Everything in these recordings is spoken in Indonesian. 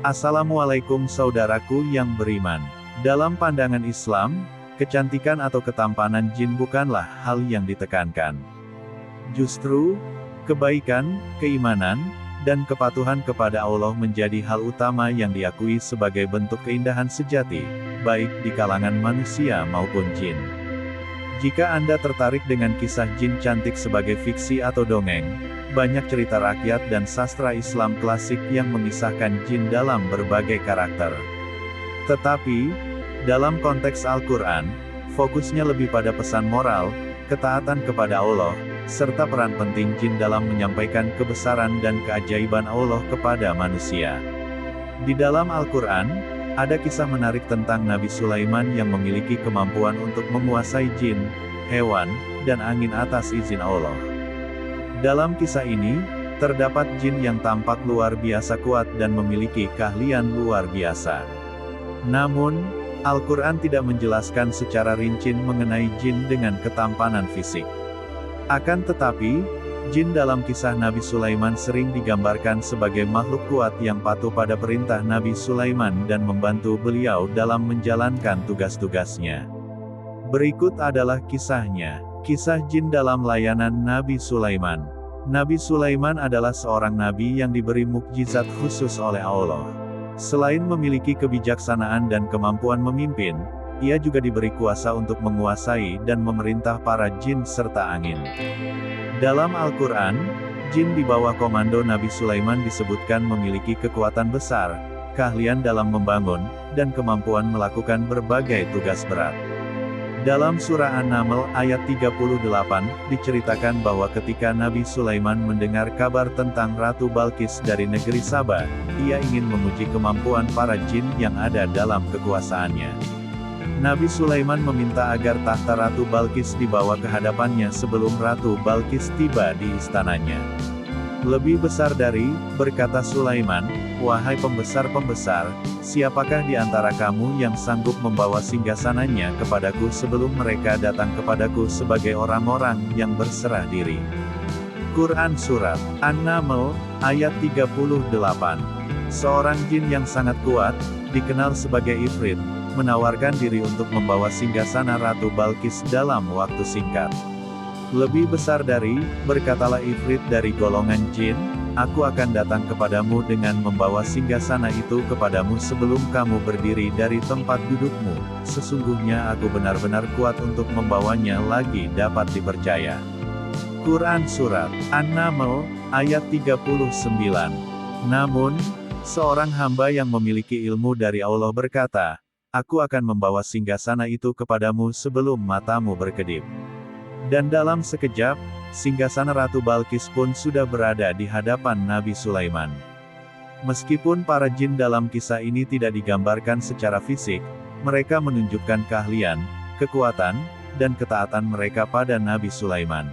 Assalamualaikum saudaraku yang beriman. Dalam pandangan Islam, kecantikan atau ketampanan jin bukanlah hal yang ditekankan. Justru, kebaikan, keimanan, dan kepatuhan kepada Allah menjadi hal utama yang diakui sebagai bentuk keindahan sejati, baik di kalangan manusia maupun jin. Jika Anda tertarik dengan kisah jin cantik sebagai fiksi atau dongeng, banyak cerita rakyat dan sastra Islam klasik yang mengisahkan jin dalam berbagai karakter. Tetapi, dalam konteks Al-Quran, fokusnya lebih pada pesan moral, ketaatan kepada Allah, serta peran penting jin dalam menyampaikan kebesaran dan keajaiban Allah kepada manusia. Di dalam Al-Quran, ada kisah menarik tentang Nabi Sulaiman yang memiliki kemampuan untuk menguasai jin, hewan, dan angin atas izin Allah. Dalam kisah ini, terdapat jin yang tampak luar biasa kuat dan memiliki keahlian luar biasa. Namun, Al-Quran tidak menjelaskan secara rinci mengenai jin dengan ketampanan fisik. Akan tetapi, jin dalam kisah Nabi Sulaiman sering digambarkan sebagai makhluk kuat yang patuh pada perintah Nabi Sulaiman dan membantu beliau dalam menjalankan tugas-tugasnya. Berikut adalah kisahnya. Kisah jin dalam layanan Nabi Sulaiman. Nabi Sulaiman adalah seorang nabi yang diberi mukjizat khusus oleh Allah. Selain memiliki kebijaksanaan dan kemampuan memimpin, ia juga diberi kuasa untuk menguasai dan memerintah para jin serta angin. Dalam Al-Quran, jin di bawah komando Nabi Sulaiman disebutkan memiliki kekuatan besar, keahlian dalam membangun, dan kemampuan melakukan berbagai tugas berat. Dalam surah An-Naml ayat 38, diceritakan bahwa ketika Nabi Sulaiman mendengar kabar tentang Ratu Balqis dari negeri Saba, ia ingin menguji kemampuan para jin yang ada dalam kekuasaannya. Nabi Sulaiman meminta agar tahta Ratu Balqis dibawa ke hadapannya sebelum Ratu Balqis tiba di istananya. Lebih besar dari, berkata Sulaiman, "Wahai pembesar-pembesar, siapakah di antara kamu yang sanggup membawa singgasananya kepadaku sebelum mereka datang kepadaku sebagai orang-orang yang berserah diri?" Quran Surat An-Naml, ayat 38. Seorang jin yang sangat kuat, dikenal sebagai Ifrit, menawarkan diri untuk membawa singgasana Ratu Balqis dalam waktu singkat. Lebih besar dari, berkatalah Ifrit dari golongan jin, "Aku akan datang kepadamu dengan membawa singgasana itu kepadamu sebelum kamu berdiri dari tempat dudukmu. Sesungguhnya aku benar-benar kuat untuk membawanya lagi dapat dipercaya." Quran Surat An-Naml, ayat 39. Namun, seorang hamba yang memiliki ilmu dari Allah berkata, "Aku akan membawa singgasana itu kepadamu sebelum matamu berkedip." Dan dalam sekejap, singgasana Ratu Balqis pun sudah berada di hadapan Nabi Sulaiman. Meskipun para jin dalam kisah ini tidak digambarkan secara fisik, mereka menunjukkan keahlian, kekuatan, dan ketaatan mereka pada Nabi Sulaiman.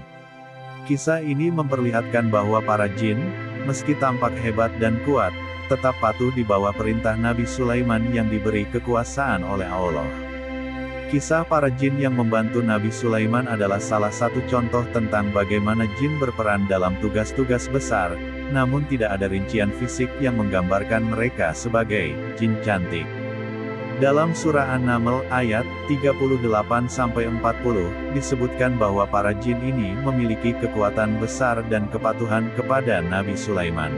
Kisah ini memperlihatkan bahwa para jin, meski tampak hebat dan kuat, tetap patuh di bawah perintah Nabi Sulaiman yang diberi kekuasaan oleh Allah. Kisah para jin yang membantu Nabi Sulaiman adalah salah satu contoh tentang bagaimana jin berperan dalam tugas-tugas besar, namun tidak ada rincian fisik yang menggambarkan mereka sebagai jin cantik. Dalam surah An-Naml ayat 38-40, disebutkan bahwa para jin ini memiliki kekuatan besar dan kepatuhan kepada Nabi Sulaiman.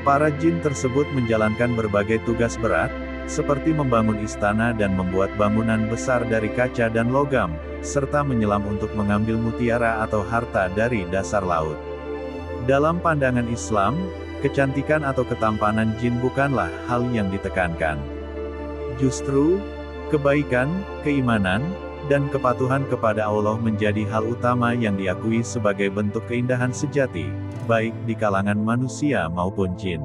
Para jin tersebut menjalankan berbagai tugas berat, seperti membangun istana dan membuat bangunan besar dari kaca dan logam, serta menyelam untuk mengambil mutiara atau harta dari dasar laut. Dalam pandangan Islam, kecantikan atau ketampanan jin bukanlah hal yang ditekankan. Justru, kebaikan, keimanan, dan kepatuhan kepada Allah menjadi hal utama yang diakui sebagai bentuk keindahan sejati, baik di kalangan manusia maupun jin.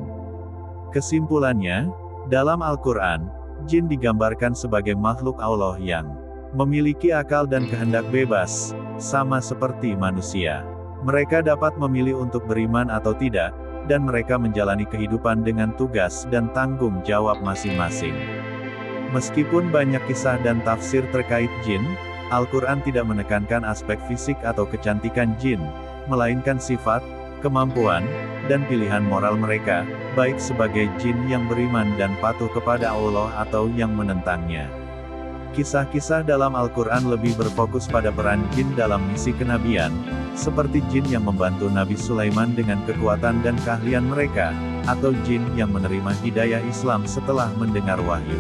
Kesimpulannya, dalam Al-Quran, jin digambarkan sebagai makhluk Allah yang memiliki akal dan kehendak bebas, sama seperti manusia. Mereka dapat memilih untuk beriman atau tidak, dan mereka menjalani kehidupan dengan tugas dan tanggung jawab masing-masing. Meskipun banyak kisah dan tafsir terkait jin, Al-Quran tidak menekankan aspek fisik atau kecantikan jin, melainkan sifat, kemampuan, dan pilihan moral mereka, baik sebagai jin yang beriman dan patuh kepada Allah atau yang menentangnya. Kisah-kisah dalam Al-Quran lebih berfokus pada peran jin dalam misi kenabian, seperti jin yang membantu Nabi Sulaiman dengan kekuatan dan keahlian mereka, atau jin yang menerima hidayah Islam setelah mendengar wahyu.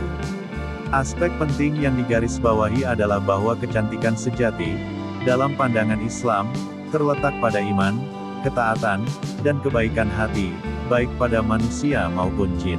Aspek penting yang digarisbawahi adalah bahwa kecantikan sejati, dalam pandangan Islam, terletak pada iman, ketaatan, dan kebaikan hati, baik pada manusia maupun jin.